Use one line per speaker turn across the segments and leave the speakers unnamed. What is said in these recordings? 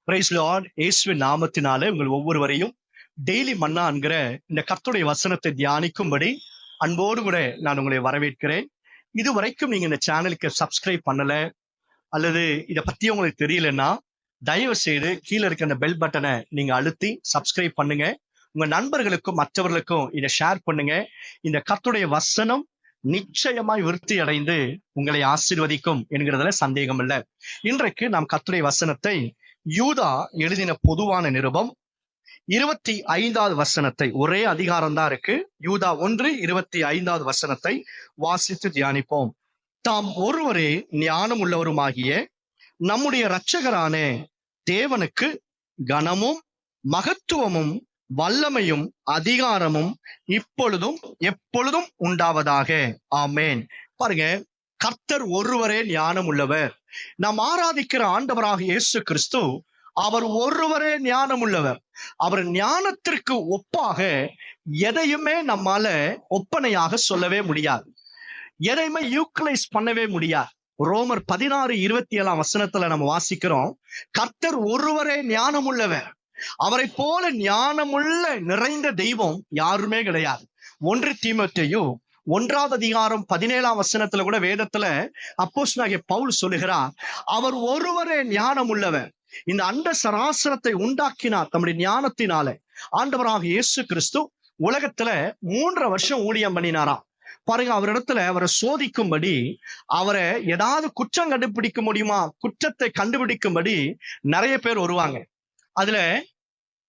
Price Lord. இயேசுவின் நாமத்தினாலே உங்கள் ஒவ்வொருவரையும் டெய்லி மன்னா என்கிற இந்த கர்த்தருடைய வசனத்தை தியானிக்கும்படி அன்போடு கூட நான் உங்களை வரவேற்கிறேன். இதுவரைக்கும் நீங்க இந்த சேனலுக்கு சப்ஸ்கிரைப் பண்ணல அல்லது இதை பத்தி உங்களுக்கு தெரியலன்னா தயவு செய்து கீழே இருக்க அந்த பெல் பட்டனை நீங்க அழுத்தி சப்ஸ்கிரைப் பண்ணுங்க. உங்க நண்பர்களுக்கும் மற்றவர்களுக்கும் இதை ஷேர் பண்ணுங்க. இந்த கர்த்தருடைய வசனம் நிச்சயமாய் விருத்தி அடைந்து உங்களை ஆசீர்வதிக்கும் என்கிறதுல சந்தேகம் இல்லை. இன்றைக்கு நாம் கர்த்தருடைய வசனத்தை யூதா எழுதின பொதுவான நிருபம் 25வது வசனத்தை, ஒரே அதிகாரம் தான் இருக்கு, யூதா 1:25வது வசனத்தை வாசித்து தியானிப்போம். தாம் ஒருவரே ஞானம் உள்ளவருமாகிய நம்முடைய இரட்சகரான தேவனுக்கு கனமும் மகத்துவமும் வல்லமையும் அதிகாரமும் இப்பொழுதும் எப்பொழுதும் உண்டாவதாக. ஆமேன். பாருங்க, கர்த்தர் ஒருவரே ஞானம் உள்ளவர். நாம் ஆராதிக்கிற ஆண்டவராக இயேசு கிறிஸ்து அவர் ஒருவரே ஞானம் உள்ளவர். அவர் ஞானத்திற்கு ஒப்பாக எதையுமே நம்மால ஒப்பனையாக சொல்லவே முடியாது, எதையுமே யூக்ளைஸ் பண்ணவே முடியாது. ரோமர் 16:27 வசனத்துல நம்ம வாசிக்கிறோம், கர்த்தர் ஒருவரே ஞானம் உள்ளவர். அவரை போல ஞானமுள்ள நிறைந்த தெய்வம் யாருமே கிடையாது. 1 தீமோத்தேயு 1வது அதிகாரம் 17ஆம் வசனத்துல கூட வேதத்துல அப்போஸ்தலனாகிய பவுல் சொல்லுகிறார், அவர் ஒருவரே ஞானம் உள்ளவர். இந்த அண்ட சராசரத்தை உண்டாக்கினார் தம்முடைய ஞானத்தினால. ஆண்டவராக இயேசு கிறிஸ்து உலகத்துல 3 வருஷம் ஊழியம் பண்ணினாராம். பாருங்க, அவரிடத்துல அவரை சோதிக்கும்படி, அவரை ஏதாவது குற்றம் கண்டுபிடிக்க முடியுமா, குற்றத்தை கண்டுபிடிக்கும்படி நிறைய பேர் வருவாங்க. அதுல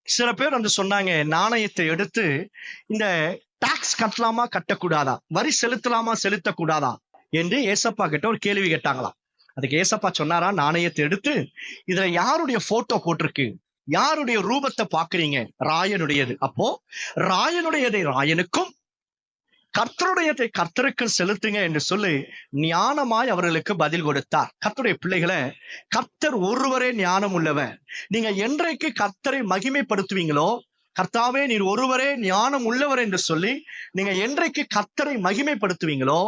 சில பேர் வந்து சொன்னாங்க, நாணயத்தை எடுத்து இந்த டாக்ஸ் கட்டலாமா கட்டக்கூடாதா, வரி செலுத்தலாமா செலுத்தக்கூடாதா என்று ஏசப்பா கிட்ட ஒரு கேள்வி கேட்டாங்களாம். அதுக்கு ஏசப்பா சொன்னாரா, நாணயத்தை எடுத்து இதுல யாருடைய போட்டோ போட்டிருக்கு, யாருடைய ரூபத்தை பாக்குறீங்க, ராயனுடையது. அப்போ ராயனுடையதை ராயனுக்கும் கர்த்தருடையதை கர்த்தருக்கு செலுத்துங்க என்று சொல்லி ஞானமாய் அவர்களுக்கு பதில் கொடுத்தார். கர்த்தருடைய பிள்ளைகளை, கர்த்தர் ஒருவரே ஞானம் உள்ளவர். நீங்க என்றைக்கு கர்த்தரை மகிமைப்படுத்துவீங்களோ, கர்த்தாவே நீர் ஒருவரே ஞானம் உள்ளவர் என்று சொல்லி நீங்க என்றைக்கு கர்த்தரை மகிமைப்படுத்துவீங்களோ,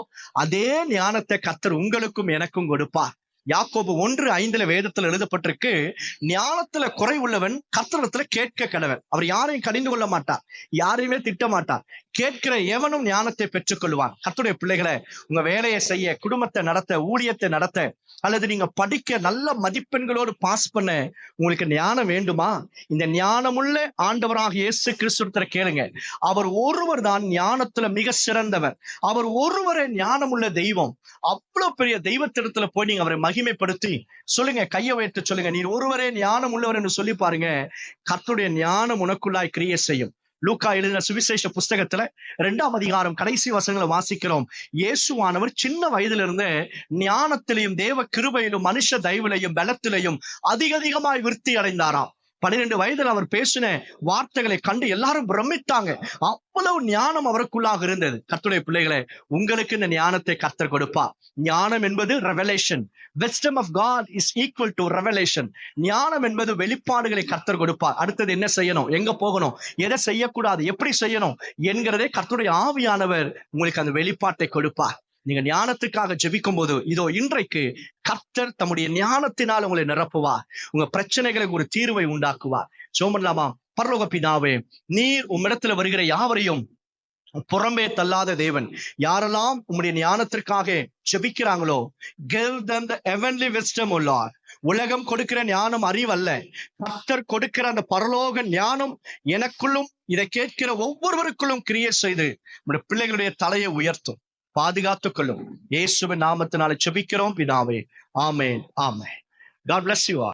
அதே ஞானத்தை கர்த்தர் உங்களுக்கும் எனக்கும் கொடுப்பார். யாக்கோபு 1:5 வேதத்துல எழுதப்பட்டிருக்கு, ஞானத்துல குறை உள்ளவன் கர்த்தரிடத்துல கேட்க கடவன். அவர் யாரையும் கடிந்து கொள்ள மாட்டார், யாரையுமே திட்ட மாட்டார். கேட்கிற எவனும் ஞானத்தை பெற்றுக் கொள்வான். கர்த்தருடைய பிள்ளைகளை, உங்க வேலையை செய்ய, குடும்பத்தை நடத்த, ஊழியத்தை நடத்த, அல்லது நீங்க படிக்க, நல்ல மதிப்பெண்களோடு பாஸ் பண்ண உங்களுக்கு ஞானம் வேண்டுமா? இந்த ஞானமுள்ள ஆண்டவராக இயேசு கிறிஸ்துவிடத்துல கேளுங்க. அவர் ஒருவர் தான் ஞானத்துல மிக சிறந்தவர். அவர் ஒருவரே ஞானமுள்ள தெய்வம். அவ்வளவு பெரிய தெய்வத்திடத்துல போய் நீங்க அவரை மகிமைப்படுத்தி சொல்லுங்க, கையை வைத்து சொல்லுங்க, நீர் ஒருவரே ஞானம் உள்ளவர் என்று சொல்லி பாருங்க. கர்த்தருடைய ஞானம் உனக்குள்ளாய் கிரியை செய்யும். லூக்கா எழுதின சுவிசேஷ புஸ்தகத்துல 2ஆம் அதிகாரம் கடைசி வசனங்களை வாசிக்கிறோம். இயேசுவானவர் சின்ன வயதிலிருந்து ஞானத்திலையும் தேவ கிருபையிலும் மனுஷ தயவிலையும் பலத்திலையும் அதிகமாய் விருத்தி அடைந்தாராம். 12 வயதில் அவர் பேசின வார்த்தைகளை கண்டு எல்லாரும் பிரமித்தாங்க. அவ்வளவு ஞானம் அவருக்குள்ளாக இருந்தது. கர்த்தருடைய பிள்ளைகளை, உங்களுக்கு இந்த ஞானத்தை கர்த்தர் கொடுப்பா. ஞானம் என்பது revelation. Wisdom of God is equal to revelation. ஞானம் என்பது வெளிப்பாடுகளை கர்த்தர் கொடுப்பார். அடுத்தது என்ன செய்யணும், எங்க போகணும், எதை செய்யக்கூடாது, எப்படி செய்யணும் என்கிறதே கர்த்தருடைய ஆவியானவர் உங்களுக்கு அந்த வெளிப்பாட்டை கொடுப்பார். நீங்க ஞானத்துக்காக ஜெபிக்கும் போது, இதோ இன்றைக்கு கர்த்தர் தம்முடைய ஞானத்தினால் உங்களை நிரப்புவார். உங்க பிரச்சனைகளுக்கு ஒரு தீர்வை உண்டாக்குவார். சோமன்லாமா. பரலோக பிதாவே, நீர் உம்மிடத்துல வருகிற யாவரையும் புறம்பே தள்ளாத தேவன். யாரெல்லாம் உம்முடைய ஞானத்திற்காக ஜெபிக்கிறாங்களோ, give them the heavenly wisdom, O Lord. உலகம் கொடுக்கிற ஞானம் அறிவல்ல, கர்த்தர் கொடுக்கிற அந்த பரலோக ஞானம் எனக்குள்ளும் இதை கேட்கிற ஒவ்வொருவருக்குள்ளும் கிரியை செய்து உம்முடைய பிள்ளைகளுடைய தலையை உயர்த்தும், பாதுகாத்துக் கொள்ளும். இயேசுவின் நாமத்தினால ஜெபிக்கிறோம் பிதாவே. ஆமென், ஆமென். God bless you all.